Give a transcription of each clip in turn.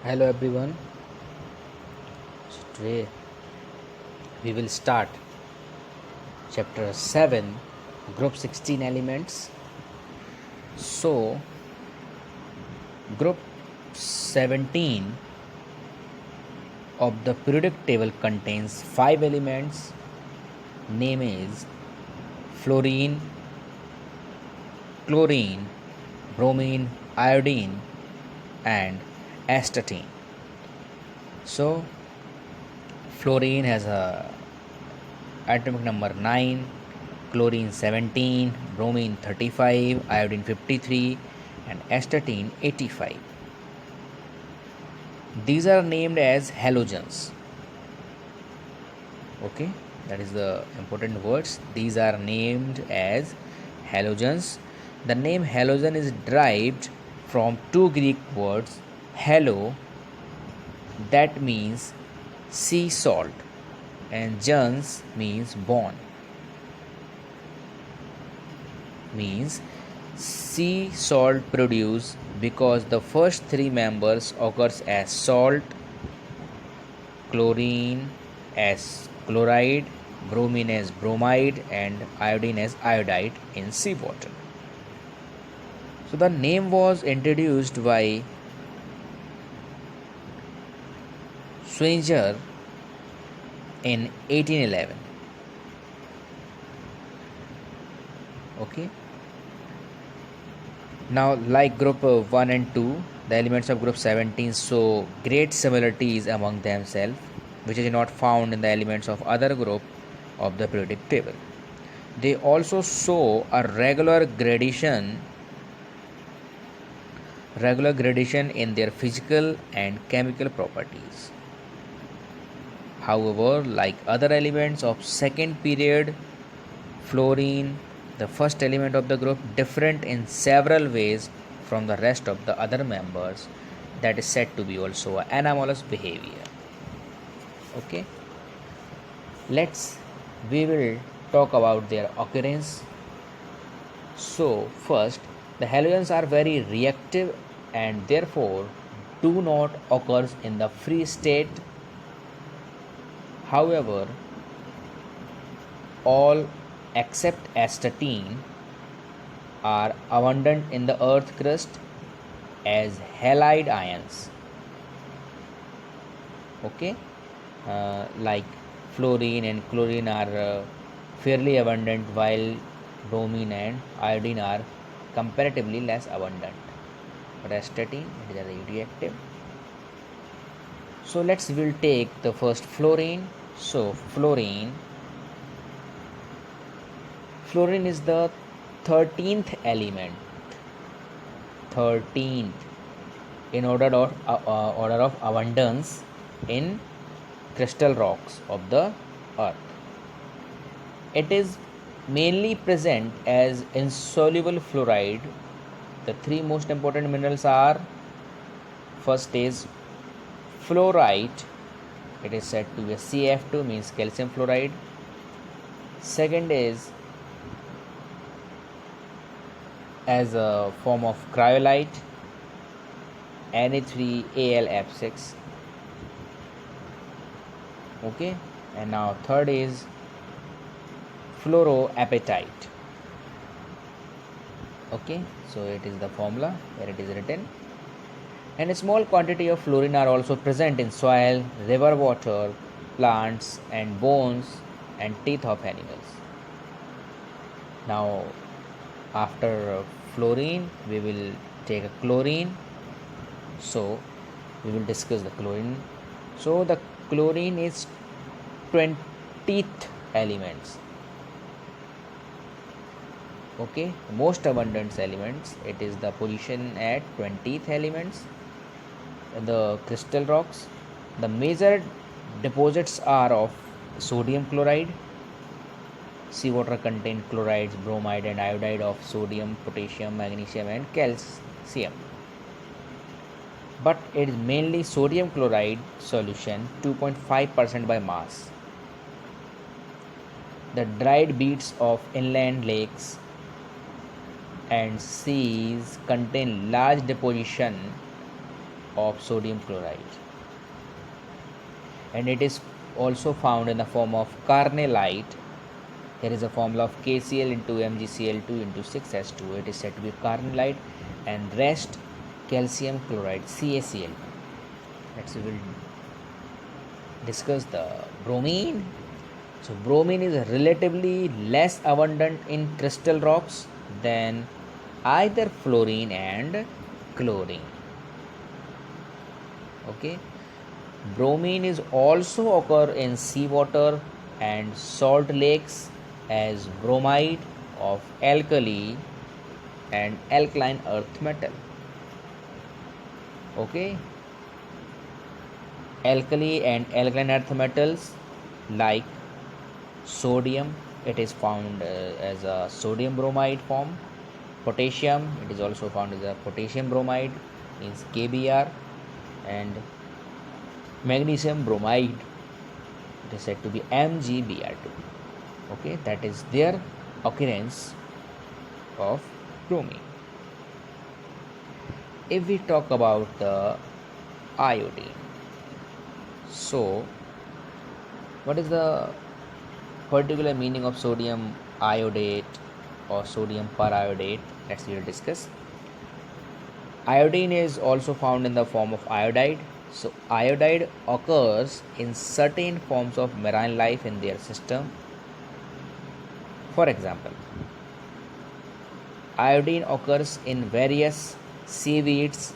Hello everyone. So today we will start chapter 7, group 16 elements. So group 17 of the periodic table contains 5 elements. Name is fluorine, chlorine, bromine, iodine and astatine. So fluorine has a atomic number 9, chlorine 17, bromine 35, iodine 53 and astatine 85. These are named as halogens. Okay, that is the important words. These are named as halogens. The name halogen is derived from two Greek words, halo, that means sea salt, and gens means born, means sea salt produced because the first three members occurs as salt, chlorine as chloride, bromine as bromide and iodine as iodide in seawater. So the name was introduced by Schwenger in 1811. Okay. Now, like group 1 and 2, the elements of group 17 show great similarities among themselves, which is not found in the elements of other group of the periodic table. They also show a regular gradation in their physical and chemical properties. However, like other elements of second period, fluorine, the first element of the group, different in several ways from the rest of the other members, that is said to be also anomalous behavior. Okay, we will talk about their occurrence. So first, the halogens are very reactive and therefore do not occur in the free state. However, all except astatine are abundant in the earth crust as halide ions. Okay, like fluorine and chlorine are fairly abundant, while bromine and iodine are comparatively less abundant. But astatine, it is radioactive. So we'll take the first fluorine. So fluorine is the 13th element, 13th in order of abundance in crystal rocks of the earth. It is mainly present as insoluble fluoride. The three most important minerals are, first is fluorite, it is said to be a CF2, means calcium fluoride. Second is as a form of cryolite, Na3AlF6. Okay, and now third is fluoroapatite. Okay, so it is the formula where it is written. And a small quantity of fluorine are also present in soil, river water, plants and bones and teeth of animals. Now after fluorine we will take a chlorine. So we will discuss the chlorine. So the chlorine is 20th elements. Okay, most abundant elements, it is the position at 20th elements in the crystal rocks. The major deposits are of sodium chloride. Seawater contain chlorides, bromide and iodide of sodium, potassium, magnesium and calcium. But it is mainly sodium chloride solution, 2.5% by mass. The dried beads of inland lakes and seas contain large deposition of sodium chloride, and it is also found in the form of carnallite. There is a formula of KCl into MgCl2 into 6H2. It is said to be carnallite, and rest calcium chloride CaCl. Next we will discuss the bromine. So bromine is relatively less abundant in crystal rocks than either fluorine and chlorine. Okay, bromine is also occur in seawater and salt lakes as bromide of alkali and alkaline earth metal. Okay, alkali and alkaline earth metals like sodium, it is found as a sodium bromide form. Potassium, it is also found as a potassium bromide, means KBr. And magnesium bromide, it is said to be MgBr2. Okay, that is their occurrence of bromine. If we talk about the iodine, so what is the particular meaning of sodium iodate or sodium periodate? Let's we will discuss. Iodine is also found in the form of iodide. So iodide occurs in certain forms of marine life in their system. For example, iodine occurs in various seaweeds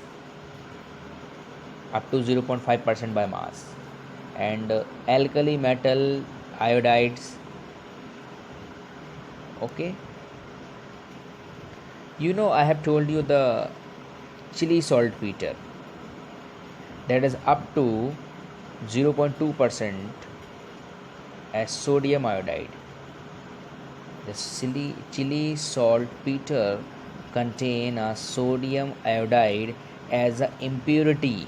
up to 0.5% by mass, and alkali metal iodides. Okay, I have told you the chili saltpeter, that is up to 0.2% as sodium iodide. The chili saltpeter contain a sodium iodide as an impurity.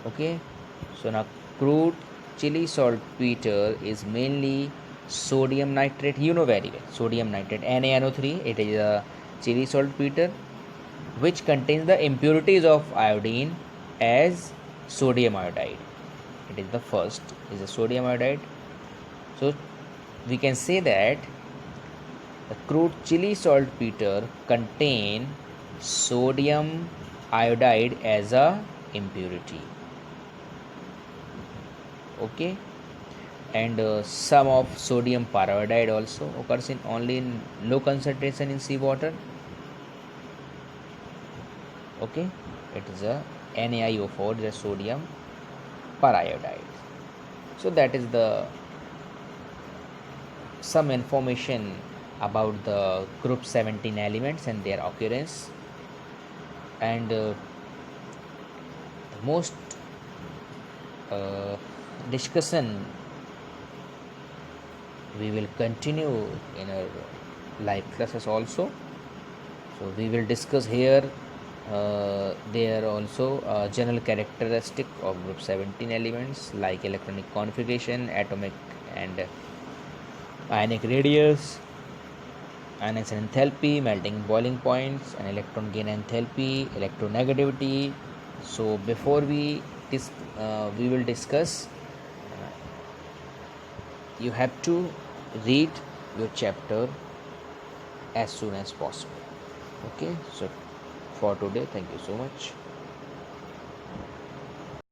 Okay, so now crude chili saltpeter is mainly sodium nitrate. You know very well, sodium nitrate, NaNO3. It is a chili saltpeter which contains the impurities of iodine as sodium iodide. It is the first, is a sodium iodide. So we can say that the crude chili saltpeter contain sodium iodide as a impurity. Okay, and some of sodium periodide also occurs in only in low concentration in seawater. Okay, it is a NaIO4, the sodium periodide. So that is the some information about the group 17 elements and their occurrence. And the most discussion we will continue in our live classes also. So we will discuss here there are also general characteristic of group 17 elements like electronic configuration, atomic and ionic radius, ionization enthalpy, melting boiling points, and electron gain enthalpy, electronegativity. So before we will discuss, you have to read your chapter as soon as possible. Okay, so for today, thank you so much.